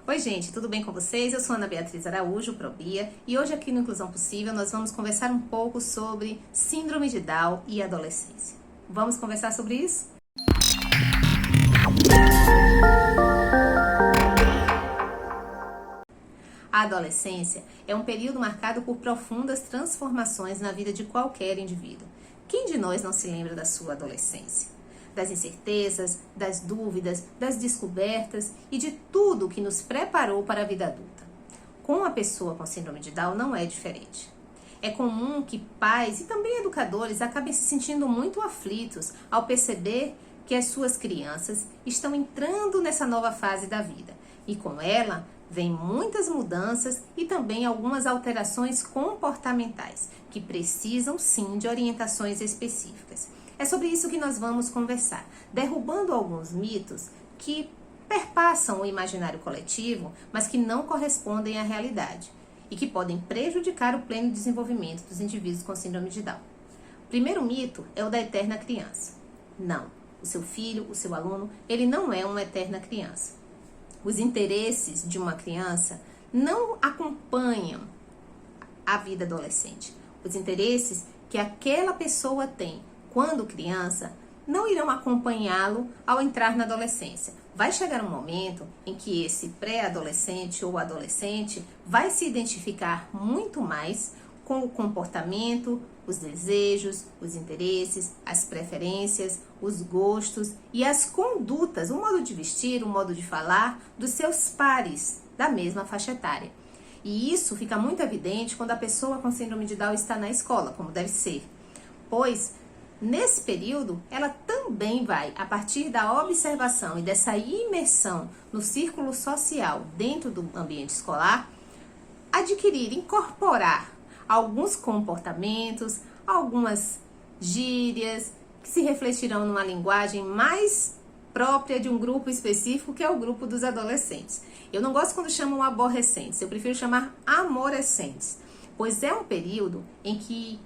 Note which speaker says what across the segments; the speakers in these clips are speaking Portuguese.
Speaker 1: Oi gente, tudo bem com vocês? Eu sou Ana Beatriz Araújo, Probia, e hoje aqui no Inclusão Possível nós vamos conversar um pouco sobre síndrome de Down e adolescência. Vamos conversar sobre isso? A adolescência é um período marcado por profundas transformações na vida de qualquer indivíduo. Quem de nós não se lembra da sua adolescência? Das incertezas, das dúvidas, das descobertas e de tudo que nos preparou para a vida adulta. Com a pessoa com síndrome de Down não é diferente. É comum que pais e também educadores acabem se sentindo muito aflitos ao perceber que as suas crianças estão entrando nessa nova fase da vida e com ela vem muitas mudanças e também algumas alterações comportamentais que precisam sim de orientações específicas. É sobre isso que nós vamos conversar, derrubando alguns mitos que perpassam o imaginário coletivo, mas que não correspondem à realidade e que podem prejudicar o pleno desenvolvimento dos indivíduos com síndrome de Down. O primeiro mito é o da eterna criança. Não, o seu filho, o seu aluno, ele não é uma eterna criança. Os interesses de uma criança não acompanham a vida adolescente. Os interesses que aquela pessoa tem quando criança não irão acompanhá-lo ao entrar na adolescência. Vai chegar um momento em que esse pré-adolescente ou adolescente vai se identificar muito mais com o comportamento, os desejos, os interesses, as preferências, os gostos e as condutas, o modo de vestir, o modo de falar dos seus pares da mesma faixa etária. E isso fica muito evidente quando a pessoa com síndrome de Down está na escola, como deve ser, pois nesse período, ela também vai, a partir da observação e dessa imersão no círculo social dentro do ambiente escolar, adquirir, incorporar alguns comportamentos, algumas gírias, que se refletirão numa linguagem mais própria de um grupo específico, que é o grupo dos adolescentes. Eu não gosto quando chamam aborrecentes, eu prefiro chamar amorecentes, pois é um período em que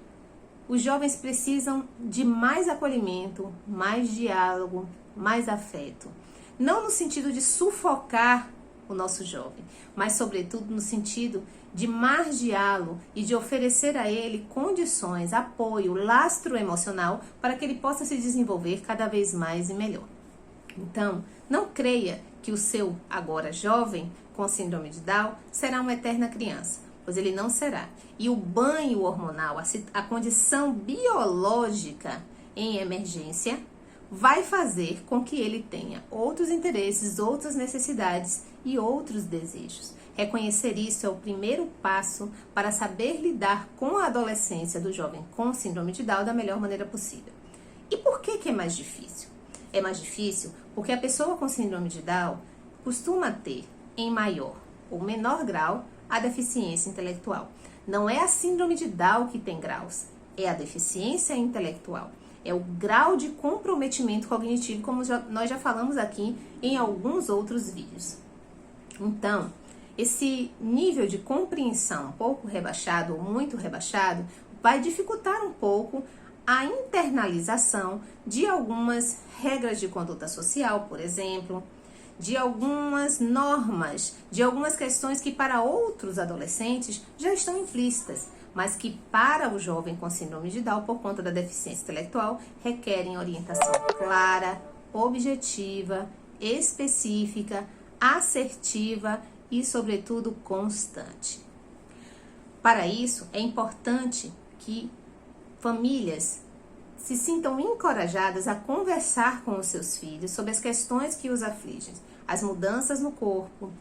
Speaker 1: os jovens precisam de mais acolhimento, mais diálogo, mais afeto. Não no sentido de sufocar o nosso jovem, mas sobretudo no sentido de margeá-lo e de oferecer a ele condições, apoio, lastro emocional para que ele possa se desenvolver cada vez mais e melhor. Então, não creia que o seu agora jovem com síndrome de Down será uma eterna criança, pois ele não será. E o banho hormonal, a condição biológica em emergência, vai fazer com que ele tenha outros interesses, outras necessidades e outros desejos. Reconhecer isso é o primeiro passo para saber lidar com a adolescência do jovem com síndrome de Down da melhor maneira possível. E por que é mais difícil? É mais difícil porque a pessoa com síndrome de Down costuma ter, em maior ou menor grau, a deficiência intelectual. Não é a síndrome de Down que tem graus, é a deficiência intelectual. É o grau de comprometimento cognitivo, como nós já falamos aqui em alguns outros vídeos. Então, esse nível de compreensão um pouco rebaixado ou muito rebaixado vai dificultar um pouco a internalização de algumas regras de conduta social, por exemplo, de algumas normas, de algumas questões que para outros adolescentes já estão implícitas, mas que para o jovem com síndrome de Down, por conta da deficiência intelectual, requerem orientação clara, objetiva, específica, assertiva e, sobretudo, constante. Para isso, é importante que famílias se sintam encorajadas a conversar com os seus filhos sobre as questões que os afligem, as mudanças no corpo,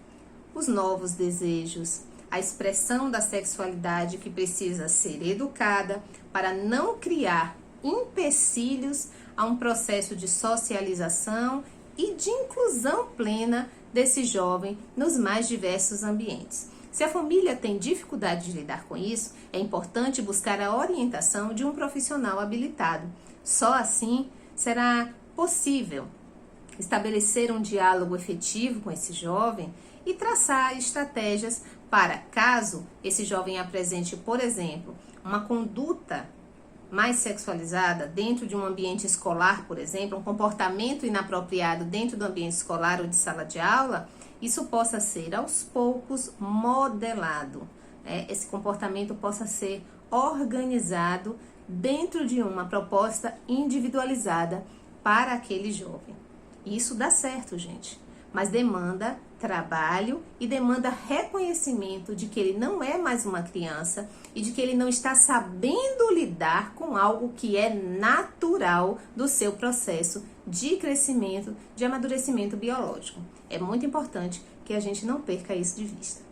Speaker 1: os novos desejos, a expressão da sexualidade que precisa ser educada para não criar empecilhos a um processo de socialização e de inclusão plena desse jovem nos mais diversos ambientes. Se a família tem dificuldade de lidar com isso, é importante buscar a orientação de um profissional habilitado. Só assim será possível estabelecer um diálogo efetivo com esse jovem e traçar estratégias para, caso esse jovem apresente, por exemplo, uma conduta mais sexualizada dentro de um ambiente escolar, por exemplo, um comportamento inapropriado dentro do ambiente escolar ou de sala de aula, isso possa ser aos poucos modelado, esse comportamento possa ser organizado dentro de uma proposta individualizada para aquele jovem. E isso dá certo, gente, mas demanda trabalho e demanda reconhecimento de que ele não é mais uma criança e de que ele não está sabendo lidar com algo que é natural do seu processo de crescimento, de amadurecimento biológico. É muito importante que a gente não perca isso de vista.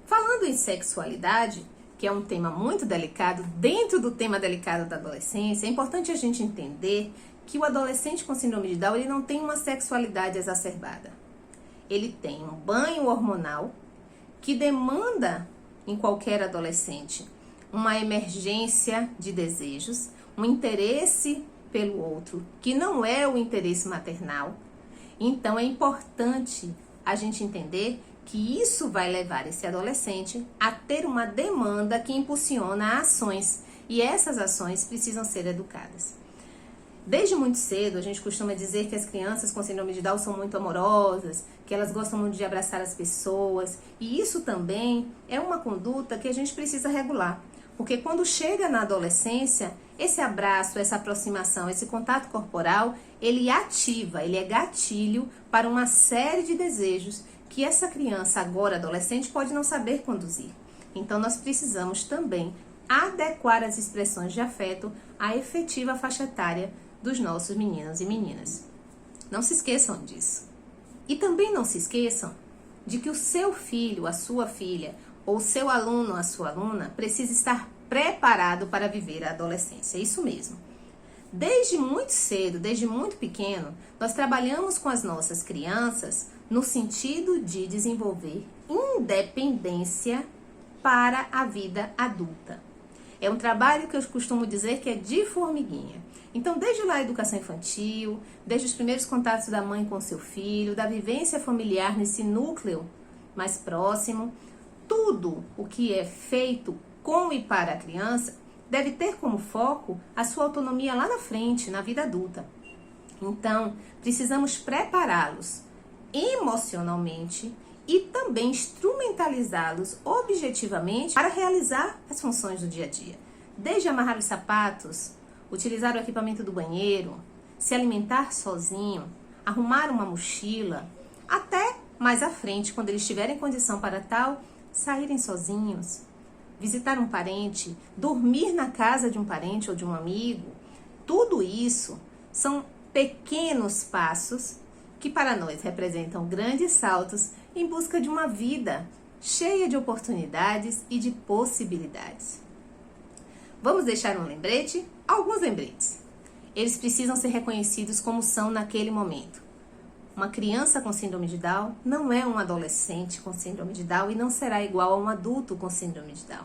Speaker 1: Falando em sexualidade, que é um tema muito delicado, dentro do tema delicado da adolescência, é importante a gente entender que o adolescente com síndrome de Down, ele não tem uma sexualidade exacerbada. Ele tem um banho hormonal que demanda em qualquer adolescente uma emergência de desejos, um interesse pelo outro, que não é o interesse maternal. Então é importante a gente entender que isso vai levar esse adolescente a ter uma demanda que impulsiona ações, e essas ações precisam ser educadas. Desde muito cedo, a gente costuma dizer que as crianças com síndrome de Down são muito amorosas, que elas gostam muito de abraçar as pessoas, e isso também é uma conduta que a gente precisa regular, porque quando chega na adolescência, esse abraço, essa aproximação, esse contato corporal, ele ativa, ele é gatilho para uma série de desejos que essa criança, agora adolescente, pode não saber conduzir. Então, nós precisamos também adequar as expressões de afeto à efetiva faixa etária dos nossos meninos e meninas. Não se esqueçam disso. E também não se esqueçam de que o seu filho, a sua filha, ou o seu aluno, a sua aluna, precisa estar preparado para viver a adolescência. É isso mesmo. Desde muito cedo, desde muito pequeno, nós trabalhamos com as nossas crianças no sentido de desenvolver independência para a vida adulta. É um trabalho que eu costumo dizer que é de formiguinha. Então, desde lá a educação infantil, desde os primeiros contatos da mãe com o seu filho, da vivência familiar nesse núcleo mais próximo, tudo o que é feito com e para a criança deve ter como foco a sua autonomia lá na frente, na vida adulta. Então, precisamos prepará-los emocionalmente e também instrumentalizá-los objetivamente para realizar as funções do dia a dia. Desde amarrar os sapatos, utilizar o equipamento do banheiro, se alimentar sozinho, arrumar uma mochila, até mais à frente, quando eles tiverem condição para tal, saírem sozinhos, visitar um parente, dormir na casa de um parente ou de um amigo. Tudo isso são pequenos passos que para nós representam grandes saltos em busca de uma vida cheia de oportunidades e de possibilidades. Vamos deixar um lembrete? Alguns lembretes. Eles precisam ser reconhecidos como são naquele momento. Uma criança com síndrome de Down não é um adolescente com síndrome de Down e não será igual a um adulto com síndrome de Down.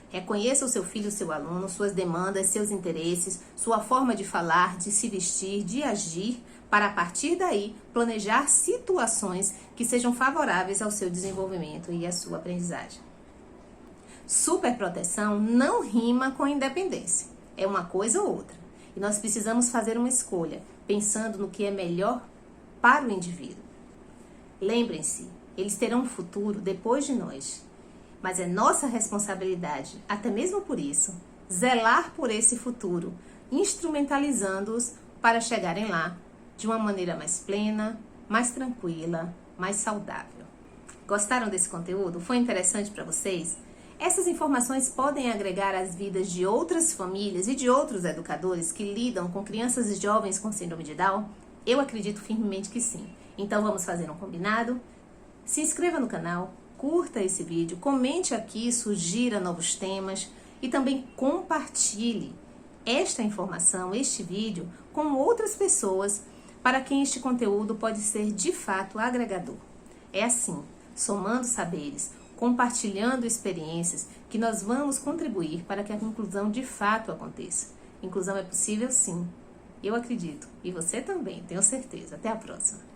Speaker 1: Reconheça o seu filho, o seu aluno, suas demandas, seus interesses, sua forma de falar, de se vestir, de agir, para a partir daí planejar situações que sejam favoráveis ao seu desenvolvimento e à sua aprendizagem. Superproteção não rima com independência. É uma coisa ou outra. E nós precisamos fazer uma escolha, pensando no que é melhor para o indivíduo. Lembrem-se, eles terão um futuro depois de nós. Mas é nossa responsabilidade, até mesmo por isso, zelar por esse futuro, instrumentalizando-os para chegarem lá de uma maneira mais plena, mais tranquila, mais saudável. Gostaram desse conteúdo? Foi interessante para vocês? Essas informações podem agregar às vidas de outras famílias e de outros educadores que lidam com crianças e jovens com síndrome de Down? Eu acredito firmemente que sim. Então vamos fazer um combinado? Se inscreva no canal, curta esse vídeo, comente aqui, sugira novos temas e também compartilhe esta informação, este vídeo, com outras pessoas para quem este conteúdo pode ser de fato agregador. É assim, somando saberes, compartilhando experiências, que nós vamos contribuir para que a inclusão de fato aconteça. Inclusão é possível sim, eu acredito, e você também, tenho certeza. Até a próxima!